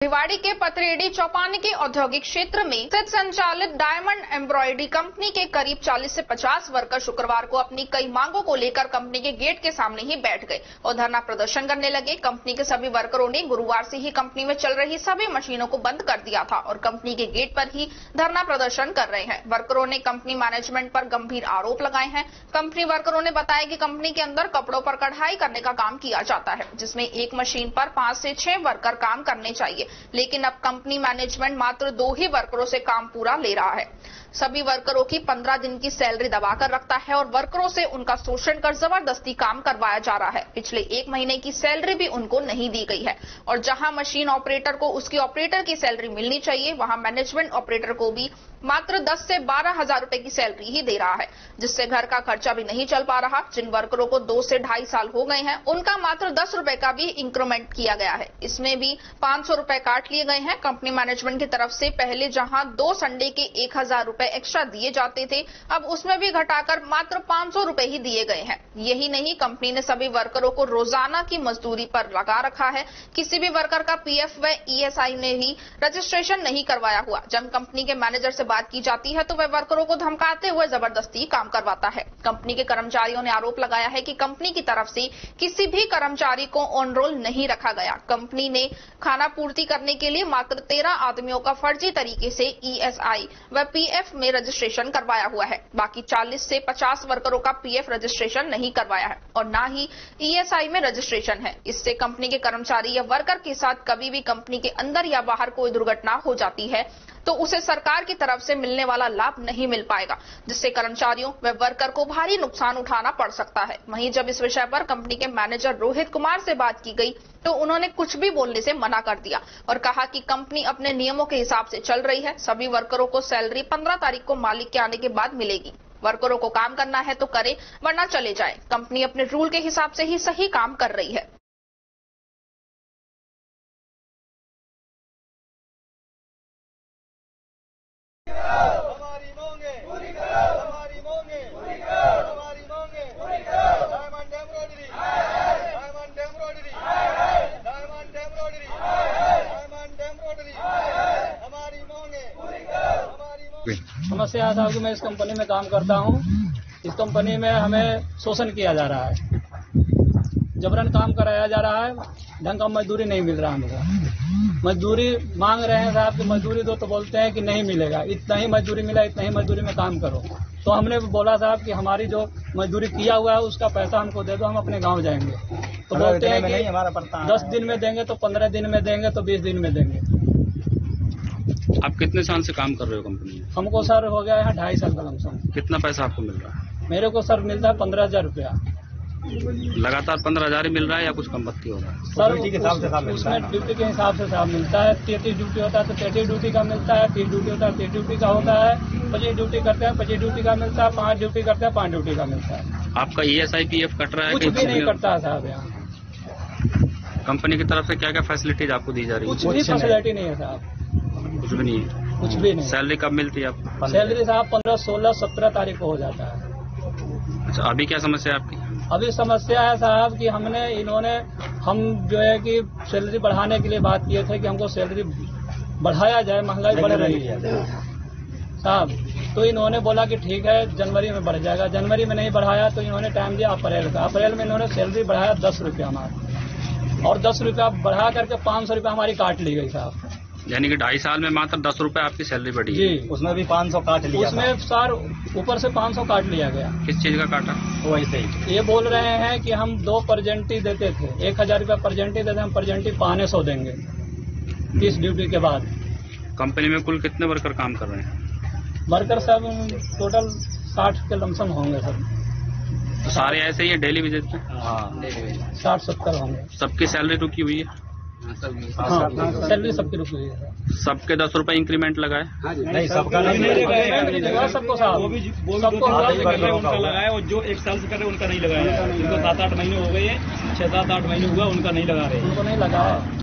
भिवाड़ी के पथरेडी चौपाने के औद्योगिक क्षेत्र में स्थित संचालित डायमंड एम्ब्रॉयडरी कंपनी के करीब 40 से 50 वर्कर शुक्रवार को अपनी कई मांगों को लेकर कंपनी के गेट के सामने ही बैठ गए और धरना प्रदर्शन करने लगे। कंपनी के सभी वर्करों ने गुरुवार से ही कंपनी में चल रही सभी मशीनों को बंद कर दिया था और कंपनी के गेट पर ही धरना प्रदर्शन कर रहे हैं। वर्करों ने कंपनी मैनेजमेंट पर गंभीर आरोप लगाए हैं। कंपनी वर्करों ने बताया कि कंपनी के अंदर कपड़ों पर कढ़ाई करने का काम किया जाता है, जिसमें एक मशीन पर 5 से 6 वर्कर काम करने चाहिए, लेकिन अब कंपनी मैनेजमेंट मात्र 2 ही वर्करों से काम पूरा ले रहा है। सभी वर्करों की 15 दिन की सैलरी दबाकर रखता है और वर्करों से उनका शोषण कर जबरदस्ती काम करवाया जा रहा है। पिछले 1 महीने की सैलरी भी उनको नहीं दी गई है और जहां मशीन ऑपरेटर को उसकी ऑपरेटर की सैलरी मिलनी चाहिए, वहां मैनेजमेंट ऑपरेटर को भी मात्र 10 से 12 हजार रुपए की सैलरी ही दे रहा है, जिससे घर का खर्चा भी नहीं चल पा रहा। जिन वर्करों को 2 से 2.5 साल हो गए हैं, उनका मात्र 10 रुपए का भी इंक्रीमेंट किया गया है। इसमें भी 500 रुपए काट लिए गए हैं। कंपनी मैनेजमेंट की तरफ से पहले जहां 2 संडे के 1000 रुपए एक्स्ट्रा दिए जाते थे, अब उसमें भी घटाकर मात्र 500 रुपए ही दिए गए हैं। यही नहीं, कंपनी ने सभी वर्करों को रोजाना की मजदूरी पर लगा रखा है। किसी भी वर्कर का पीएफ व ईएसआई ने ही रजिस्ट्रेशन नहीं करवाया हुआ। जब कंपनी के मैनेजर से बात की जाती है तो वह वर्करों को धमकाते हुए जबरदस्ती काम करवाता है। कंपनी के कर्मचारियों ने आरोप लगाया है कि कंपनी की तरफ से किसी भी कर्मचारी को ऑन रोल नहीं रखा गया। कंपनी ने खाना पूर्ति करने के लिए मात्र 13 आदमियों का फर्जी तरीके से ईएसआई व पीएफ में रजिस्ट्रेशन करवाया हुआ है। बाकी 40 से 50 वर्करों का पीएफ रजिस्ट्रेशन नहीं करवाया है और न ही ईएसआई में रजिस्ट्रेशन है। इससे कंपनी के कर्मचारी या वर्कर के साथ कभी भी कंपनी के अंदर या बाहर कोई दुर्घटना हो जाती है तो उसे सरकार की तरफ से मिलने वाला लाभ नहीं मिल पाएगा, जिससे कर्मचारियों व वर्कर को भारी नुकसान उठाना पड़ सकता है। वहीं जब इस विषय पर कंपनी के मैनेजर रोहित कुमार से बात की गई तो उन्होंने कुछ भी बोलने से मना कर दिया और कहा कि कंपनी अपने नियमों के हिसाब से चल रही है। सभी वर्करों को सैलरी 15 तारीख को मालिक के आने के बाद मिलेगी। वर्करों को काम करना है तो करे, वरना चले जाए। कंपनी अपने रूल के हिसाब से ही सही काम कर रही है। हमारी मांगे पूरी करो, हमारी मांगे पूरी करो, हमारी मांगे पूरी करो। Diamond embroidery, diamond embroidery, diamond embroidery, diamond embroidery, हमारी मांगे पूरी करो, हमारी मांगे। समस्या था कि मैं इस कंपनी में काम करता हूँ। इस कंपनी में हमें शोषण किया जा रहा है, जबरन काम कराया जा रहा है, ढंग का मजदूरी नहीं मिल रहा हमें। मजदूरी मांग रहे हैं साहब कि मजदूरी दो तो बोलते हैं कि नहीं मिलेगा, इतना ही मजदूरी मिला, इतना ही मजदूरी में काम करो। तो हमने बोला साहब कि हमारी जो मजदूरी किया हुआ है उसका पैसा हमको दे दो, हम अपने गांव जाएंगे। तो बोलते हैं कि 10 दिन में देंगे, तो 15 दिन में देंगे, तो 20 दिन में देंगे। आप कितने साल से काम कर रहे हो कंपनी में? हमको सर हो गया है 2.5 साल का लमसम। कितना पैसा आपको मिल रहा है? मेरे को सर मिलता है 15,000 रुपया। लगातार 15,000 ही मिल रहा है या कुछ कम बत्ती हो रहा है? सर उसमें ड्यूटी के हिसाब से साहब मिलता है। 33 ड्यूटी होता है तो 33 ड्यूटी का मिलता है, 30 ड्यूटी होता है 30 ड्यूटी का होता है, 25 ड्यूटी करते हैं 25 ड्यूटी का मिलता है, 5 ड्यूटी करते हैं 5 ड्यूटी का मिलता है। आपका ईएसआई पीएफ कट रहा है? कुछ भी नहीं कटता है साहब यहाँ। कंपनी की तरफ से क्या क्या फैसिलिटीज आपको दी जा रही है? कुछ भी फैसिलिटी नहीं है साहब, कुछ भी नहीं है। कुछ भी नहीं। सैलरी कब मिलती है आपको? सैलरी साहब 15, 16, 17 तारीख को हो जाता है। अच्छा, अभी क्या समस्या है आपकी? अभी समस्या है साहब कि हम जो है कि सैलरी बढ़ाने के लिए बात किए थे कि हमको सैलरी बढ़ाया जाए, महंगाई बढ़ रही है साहब। तो इन्होंने बोला कि ठीक है जनवरी में बढ़ जाएगा। जनवरी में नहीं बढ़ाया तो इन्होंने टाइम दिया अप्रैल का। अप्रैल में इन्होंने सैलरी बढ़ाया 10 रुपया हमारा, और 10 रुपया बढ़ा करके 500 रुपया हमारी काट ली गई साहब। यानी कि 2.5 साल में मात्र 10 रुपए आपकी सैलरी बढ़ी है? जी, उसमें भी 500 काट लिया। उसमें सर ऊपर से 500 काट लिया गया। किस चीज का काटा? वैसे ही ये बोल रहे हैं कि हम 2 परजेंटी देते थे, 1000 रुपया परजेंटी देते, हम परजेंटी 500 देंगे 30 ड्यूटी के बाद। कंपनी में कुल कितने वर्कर काम कर रहे हैं? वर्कर सब टोटल 60 के लमसम होंगे सर। तो सारे ऐसे ही है डेली विजिट पे? हाँ 60-70 होंगे। सबकी सैलरी रुकी हुई है? हाँ, सैलरी सबकी रुकी हुई है। सबके 10 रुपए इंक्रीमेंट लगाए? नहीं, सबका नहीं लगा सबको साहब, सबको उनका लगाया, और जो 1 साल से कर रहे हैं उनका नहीं लगाया। उनको 7-8 महीने हो गए, 6-7-8 महीने हुआ उनका नहीं लगा रहे, उनको नहीं लगाया।